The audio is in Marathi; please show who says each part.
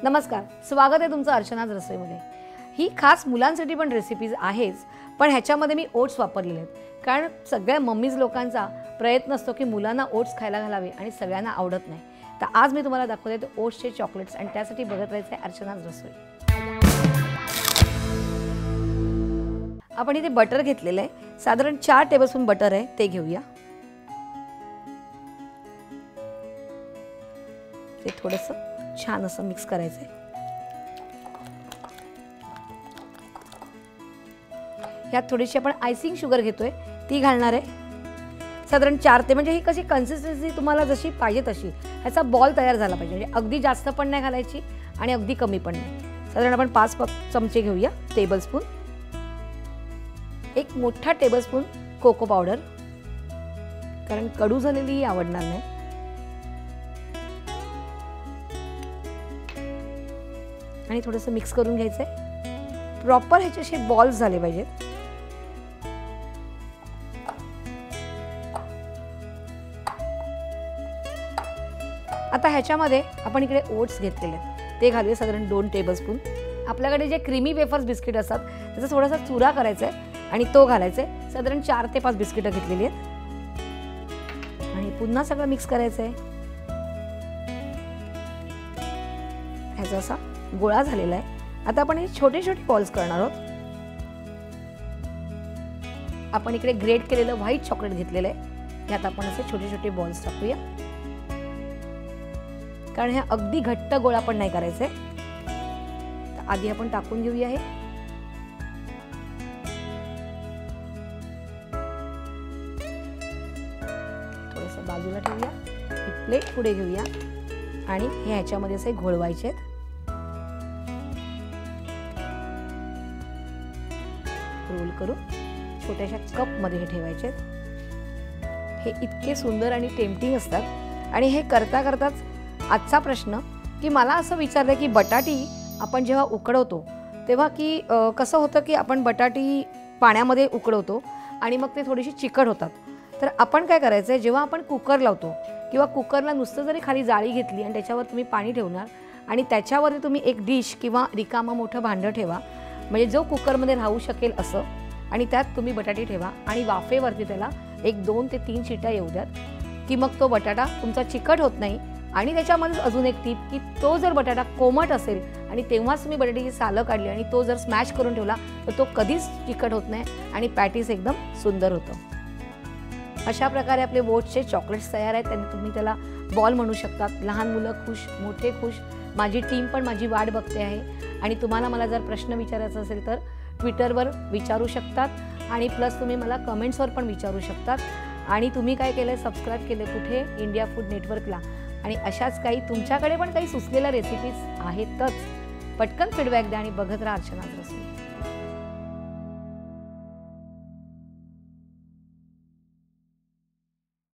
Speaker 1: नमस्कार, स्वागत आहे तुमचं अर्चनाज रसोईमध्ये। ही खास मुलांसाठी पण रेसिपीज आहेच, पण ह्याच्यामध्ये मी ओट्स वापरलेले आहेत कारण सगळ्या मम्मीज लोकांचा प्रयत्न असतो की मुलांना ओट्स खायला घालावे आणि सगळ्यांना आवडत नाही। तर आज मी तुम्हाला दाखवते ते ओट्सचे चॉकलेट्स आणि त्यासाठी बघत राहायचं आहे अर्चनाज रसोई। आपण इथे बटर घेतलेलं आहे, साधारण 4 टेबलस्पून बटर आहे, ते घेऊया। ते थोडंसं छान असं मिक्स करायचं आहे। यात थोडीशी आपण आयसिंग शुगर घेतोय, ती घालणार आहे। साधारण 4 ते म्हणजे ही कशी कन्सिस्टन्सी तुम्हाला जशी पाहिजे तशी ह्याचा बॉल तयार झाला पाहिजे, म्हणजे अगदी जास्त पण नाही घालायची आणि अगदी कमी पण नाही। साधारण आपण 5 चमचे घेऊया टेबलस्पून। एक मोठा टेबलस्पून कोको पावडर, कारण कडू झालेली आवडणार नाही। आणि थोडंसं मिक्स करून घ्यायचंय, प्रॉपर ह्याचे असे बॉल्स झाले पाहिजेत। आता ह्याच्यामध्ये आपण इकडे ओट्स घेतलेले आहेत, ते घालूया साधारण 2 टेबलस्पून। आपल्याकडे जे क्रीमी वेफर्स बिस्किट असतात त्याचा थोडासा चुरा करायचा आहे आणि तो घालायचा आहे। साधारण 4 ते 5 बिस्किटं घेतलेली आहेत आणि पुन्हा सगळं मिक्स करायचं आहे। ह्याचा असा गोळा झालेला आहे। आता आपण हे छोटे छोटे बॉल्स करणार आहोत। आपण इकडे ग्रेट केलेलं व्हाईट चॉकलेट घेतलेलं आहे, यात आपण असे छोटे छोटे बॉल्स टाकूया, कारण हे अगदी घट्ट गोळा पण नाही करायचे। तर आधी आपण टाकून घेऊया हे। थोडंसं बाजूला ठेवूया, ही प्लेट पुढे घेऊया आणि हे ह्याच्यामध्ये असे घोळवायचे आहेत। रोल करून छोट्याशा कप मध्ये हे ठेवायचे आहेत। हे इतके सुंदर आणि टेम्पटिंग असतात। आणि हे करता करताच आजचा प्रश्न की मला असं विचारलं की बटाटी आपण जेव्हा उकडवतो तेव्हा की कसं होतं की आपण बटाटी पाण्यामध्ये उकडवतो आणि मग ते थोडीशी चिकट होतात। तर आपण काय करायचं, जेव्हा आपण कुकर लावतो किंवा कुकरला नुसतं जरी खाली जाळी घेतली आणि त्याच्यावर तुम्ही पाणी ठेवणार आणि त्याच्यावर तुम्ही एक डिश किंवा रिकामा मोठं भांडं ठेवा, म्हणजे जो कुकरमध्ये राहू शकेल असं, आणि त्यात तुम्ही बटाटे ठेवा आणि वाफेवरती त्याला 1, 2 ते 3 शिट्या येऊ द्यात, की मग तो बटाटा तुमचा चिकट होत नाही। आणि त्याच्यामध्ये अजून एक टीप की तो जर बटाटा कोमट असेल आणि तेव्हाच तुम्ही बटाट्याची सालं काढली आणि तो जर स्मॅश करून ठेवला तर तो कधीच चिकट होत नाही आणि पॅटीस एकदम सुंदर होतं। अशा प्रकारे आपले ओट्सचे चॉकलेट्स तयार आहेत। त्यांनी तुम्ही त्याला बॉल म्हणू शकतात। लहान मुलं खुश, मोठे खुश, माझी टीम पण माझी वाट बघते आहे। आणि तुम्हाला मला जर प्रश्न विचारायचा असेल तर ट्विटरवर विचारू शकतात आणि प्लस तुम्ही मला कमेंट्सवर पण विचारू शकतात। आणि तुम्ही काय केलं, सबस्क्राईब केलं कुठे, इंडिया फूड नेटवर्कला। आणि अशाच काही तुमच्याकडे पण काही सुचलेल्या रेसिपीज आहेतच, पटकन फीडबॅक द्या आणि बघत राहा अर्चनाज रसोई।